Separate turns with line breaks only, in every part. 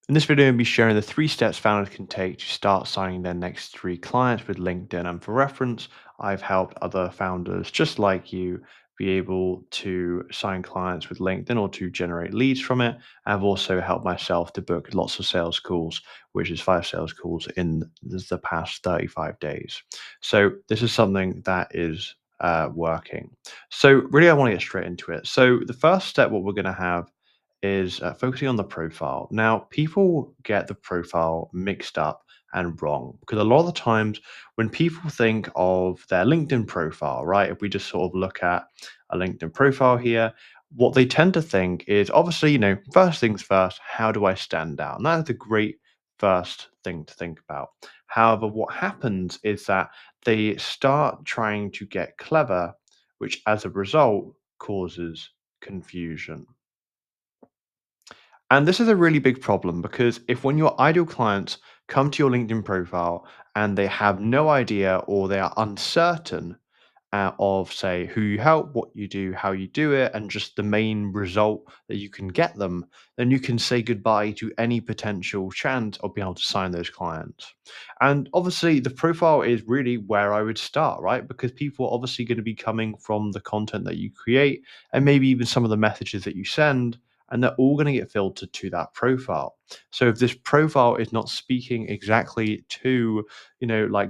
In this video, I'll be sharing the 3 steps founders can take to start signing their next 3 clients with LinkedIn. And for reference, I've helped other founders just like you be able to sign clients with LinkedIn or to generate leads from it. I've also helped myself to book lots of sales calls, which is 5 sales calls in the past 35 days. So this is something that is working. So really, I want to get straight into it. So the first step, what we're going to have is focusing on the profile. Now, people get the profile mixed up and wrong because a lot of the times when people think of their LinkedIn profile, right, if we just sort of look at a LinkedIn profile here, what they tend to think is obviously, first things first, how do I stand out? And that's a great first thing to think about. However, what happens is that they start trying to get clever, which as a result causes confusion. And this is a really big problem because if when your ideal clients come to your LinkedIn profile and they have no idea or they are uncertain of, say, who you help, what you do, how you do it, and just the main result that you can get them, then you can say goodbye to any potential chance of being able to sign those clients. And obviously, the profile is really where I would start, right? Because people are obviously going to be coming from the content that you create and maybe even some of the messages that you send. And they're all going to get filtered to that profile. So if this profile is not speaking exactly to like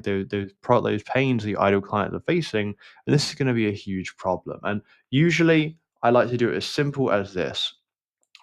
those pains that your ideal clients are facing, and this is going to be a huge problem. And usually, I like to do it as simple as this.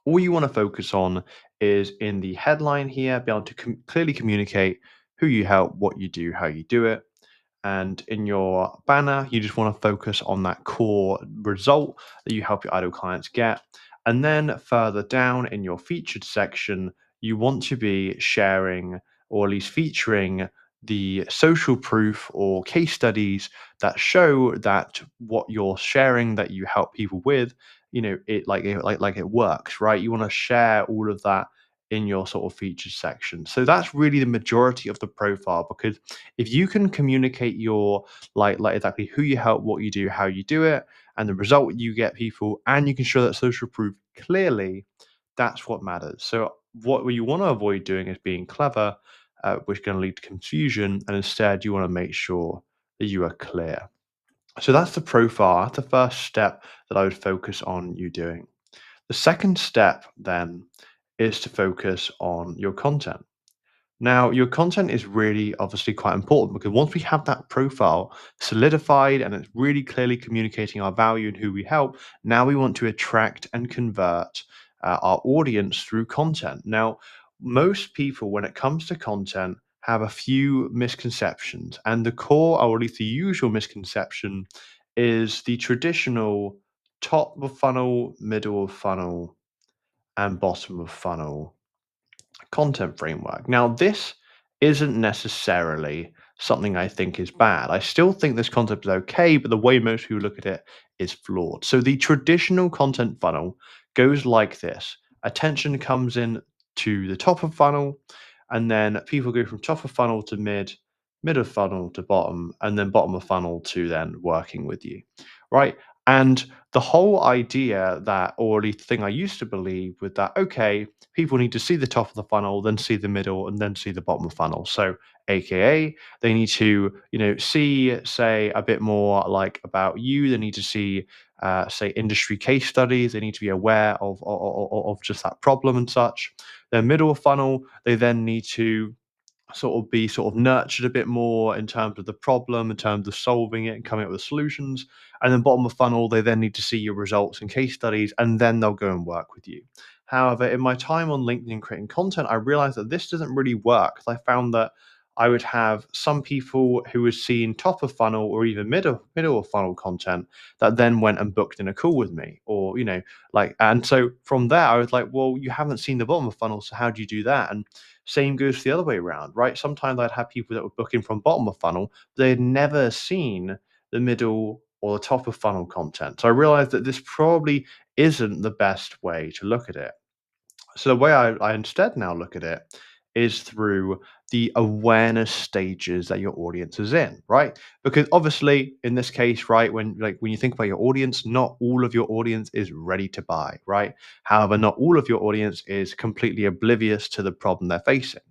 All you want to focus on is in the headline here, be able to clearly communicate who you help, what you do, how you do it. And in your banner, you just want to focus on that core result that you help your ideal clients get. And then further down in your featured section, you want to be sharing or at least featuring the social proof or case studies that show that what you're sharing that you help people with, it works, right? You want to share all of that in your sort of featured section. So that's really the majority of the profile because if you can communicate your like exactly who you help, what you do, how you do it, and the result you get people, and you can show that social proof clearly, that's what matters. So what you want to avoid doing is being clever, which is going to lead to confusion, and instead you want to make sure that you are clear. So that's the profile. That's the first step that I would focus on you doing. The second step then is to focus on your content. Now, your content is really obviously quite important because once we have that profile solidified and it's really clearly communicating our value and who we help, now we want to attract and convert our audience through content. Now, most people, when it comes to content, have a few misconceptions, and the core, or at least the usual misconception, is the traditional top of funnel, middle of funnel, and bottom of funnel content framework. Now, this isn't necessarily something I think is bad. I still think this concept is okay, but the way most people look at it is flawed. So, the traditional content funnel goes like this: attention comes in to the top of funnel, and then people go from top of funnel to mid of funnel to bottom, and then bottom of funnel to then working with you, right? And the whole idea that, or the thing I used to believe, with that, okay, people need to see the top of the funnel, then see the middle, and then see the bottom of the funnel. So, AKA, they need to, see, say, a bit more like about you. They need to see, say, industry case studies. They need to be aware of just that problem and such. Then middle of funnel, they then need to sort of be sort of nurtured a bit more in terms of the problem, in terms of solving it and coming up with solutions. And then bottom of funnel, they then need to see your results and case studies, and then they'll go and work with you. However, in my time on LinkedIn creating content, I realized that this doesn't really work. 'Cause I found that I would have some people who were seeing top of funnel or even middle of funnel content that then went and booked in a call with me, or and so from there I was like, well, you haven't seen the bottom of funnel, so how do you do that? And same goes the other way around, right? Sometimes I'd have people that were booking from bottom of funnel, but they had never seen the middle or the top of funnel content. So I realized that this probably isn't the best way to look at it. So the way I instead now look at it is through the awareness stages that your audience is in, right? Because obviously, in this case, right, when you think about your audience, not all of your audience is ready to buy, right? However, not all of your audience is completely oblivious to the problem they're facing.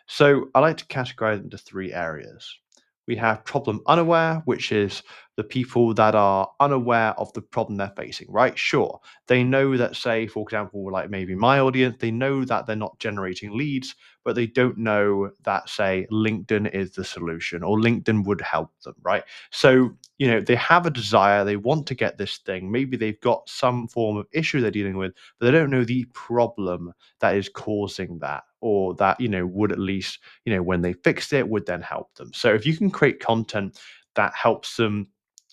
So I like to categorize it into three areas. We have problem unaware, which is the people that are unaware of the problem they're facing, right? Sure, they know that, say, for example, like maybe my audience, they know that they're not generating leads, but they don't know that, say, LinkedIn is the solution or LinkedIn would help them, right? So, they have a desire, they want to get this thing. Maybe they've got some form of issue they're dealing with, but they don't know the problem that is causing that, or that, would at least, when they fixed it, would then help them. So if you can create content that helps them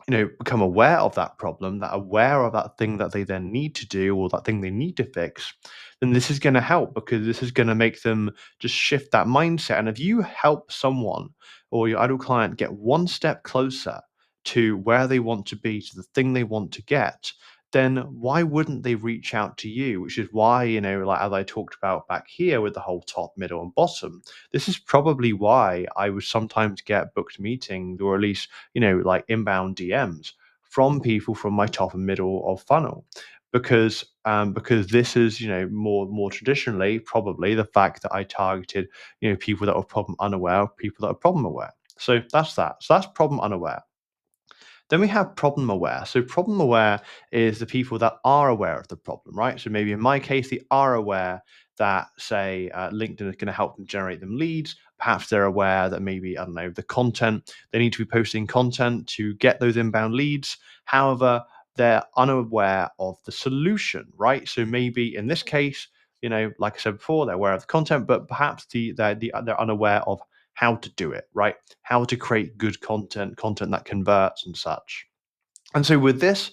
become aware of that problem, that aware of that thing that they then need to do or that thing they need to fix, then this is going to help because this is going to make them just shift that mindset. And if you help someone or your ideal client get one step closer to where they want to be, to the thing they want to get, then why wouldn't they reach out to you? Which is why, like as I talked about back here with the whole top, middle, and bottom, this is probably why I would sometimes get booked meetings or at least like inbound DMs from people from my top and middle of funnel. Because this is more traditionally probably the fact that I targeted people that were problem unaware, people that are problem aware. So that's that. So that's problem unaware. Then we have problem aware. So problem aware is the people that are aware of the problem, right? So maybe in my case, they are aware that, say, LinkedIn is going to help them generate them leads. Perhaps they're aware that maybe, I don't know, the content, they need to be posting content to get those inbound leads. However, they're unaware of the solution, right? So maybe in this case, like I said before, they're aware of the content, but perhaps they're unaware of how to do it, right? How to create good content, content that converts and such. And so with this,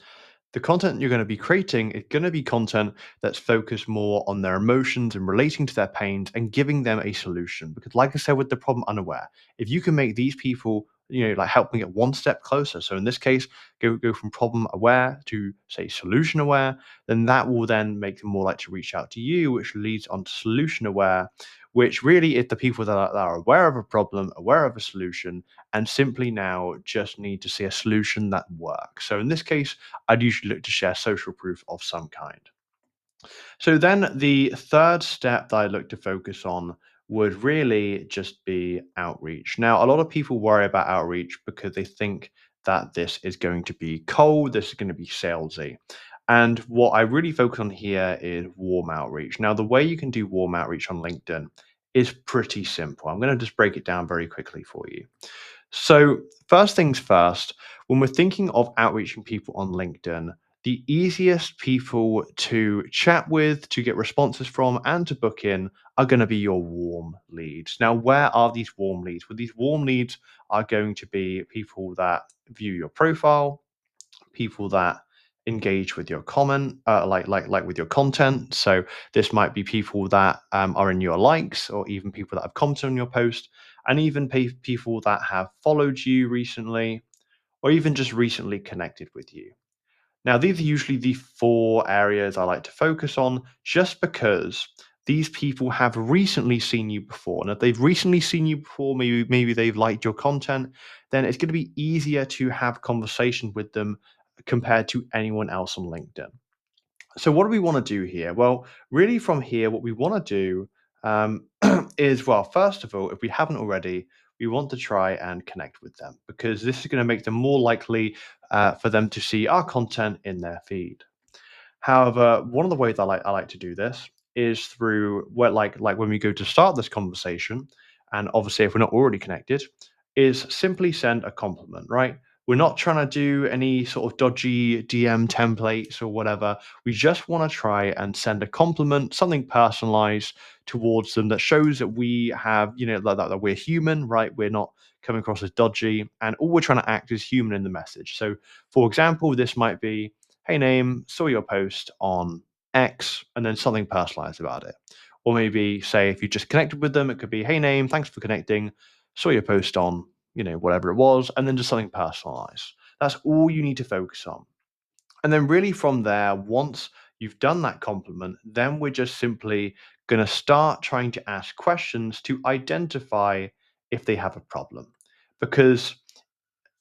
the content you're going to be creating is going to be content that's focused more on their emotions and relating to their pains and giving them a solution. Because, like I said, with the problem unaware, if you can make these people, like help them get one step closer. So in this case, go from problem aware to say solution aware, then that will then make them more likely to reach out to you, which leads on to solution aware, which really is the people that are aware of a problem, aware of a solution, and simply now just need to see a solution that works. So in this case, I'd usually look to share social proof of some kind. So then the third step that I look to focus on would really just be outreach. Now, a lot of people worry about outreach because they think that this is going to be cold, this is going to be salesy. And what I really focus on here is warm outreach. Now, the way you can do warm outreach on LinkedIn is pretty simple. I'm going to just break it down very quickly for you. So, first things first, when we're thinking of outreaching people on LinkedIn, the easiest people to chat with, to get responses from, and to book in are going to be your warm leads. Now, where are these warm leads? Well, these warm leads are going to be people that view your profile, people that engage with your comment, like with your content. So this might be people that are in your likes, or even people that have commented on your post, and even people that have followed you recently, or even just recently connected with you. Now, these are usually the four areas I like to focus on just because these people have recently seen you before. And if they've recently seen you before, maybe they've liked your content, then it's going to be easier to have conversation with them compared to anyone else on LinkedIn. So, what do we want to do here? Well, really, from here, what we want to do is, well, first of all, if we haven't already, we want to try and connect with them because this is going to make them more likely for them to see our content in their feed. However, one of the ways I like to do this is through what like when we go to start this conversation, and obviously if we're not already connected, is simply send a compliment, right? We're not trying to do any sort of dodgy DM templates or whatever. We just want to try and send a compliment, something personalized towards them that shows that we have, that we're human, right? We're not coming across as dodgy, and all we're trying to act is human in the message. So, for example, this might be, hey name, saw your post on X, and then something personalized about it. Or maybe say if you just connected with them, it could be, hey name, thanks for connecting, saw your post on, whatever it was, and then just something personalized. That's all you need to focus on. And then really from there, once you've done that compliment, then we're just simply going to start trying to ask questions to identify if they have a problem. Because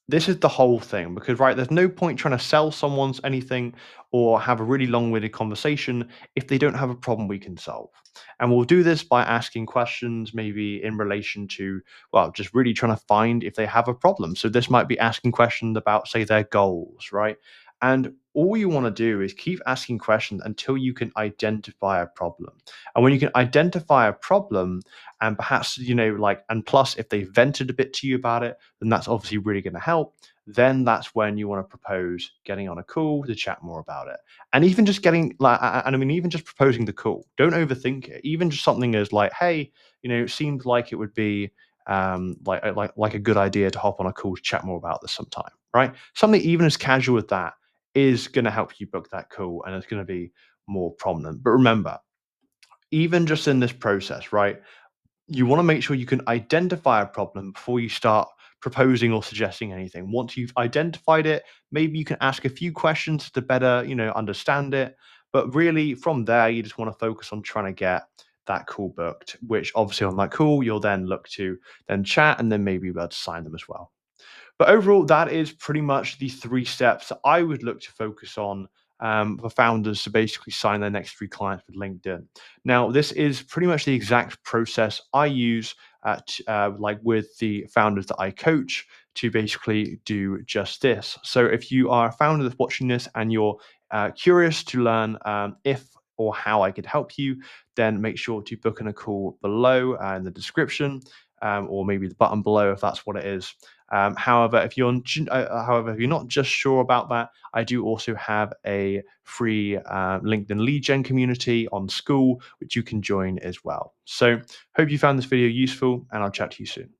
this is the whole thing, because, right, there's no point trying to sell someone's anything or have a really long-winded conversation if they don't have a problem we can solve. And we'll do this by asking questions, maybe in relation to, well, just really trying to find if they have a problem. So this might be asking questions about, say, their goals, right? And all you want to do is keep asking questions until you can identify a problem. And when you can identify a problem, and perhaps, like, and plus, if they vented a bit to you about it, then that's obviously really going to help. Then that's when you want to propose getting on a call to chat more about it. And even just getting like, and I mean, even just proposing the call, don't overthink it. Even just something as like, hey, it seems like it would be like a good idea to hop on a call to chat more about this sometime, right? Something even as casual as that is going to help you book that call, and it's going to be more prominent. But remember, even just in this process, right? You want to make sure you can identify a problem before you start proposing or suggesting anything. Once you've identified it, maybe you can ask a few questions to better, understand it. But really, from there, you just want to focus on trying to get that call booked, which obviously on that call, you'll then look to then chat and then maybe be able to sign them as well. But overall, that is pretty much the 3 steps that I would look to focus on, for founders to basically sign their next 3 clients with LinkedIn. Now, this is pretty much the exact process I use like with the founders that I coach to basically do just this. So if you are a founder that's watching this and you're curious to learn if or how I could help you, then make sure to book in a call below in the description, or maybe the button below if that's what it is. However, if you're not just sure about that, I do also have a free LinkedIn lead gen community on School, which you can join as well. So, hope you found this video useful, and I'll chat to you soon.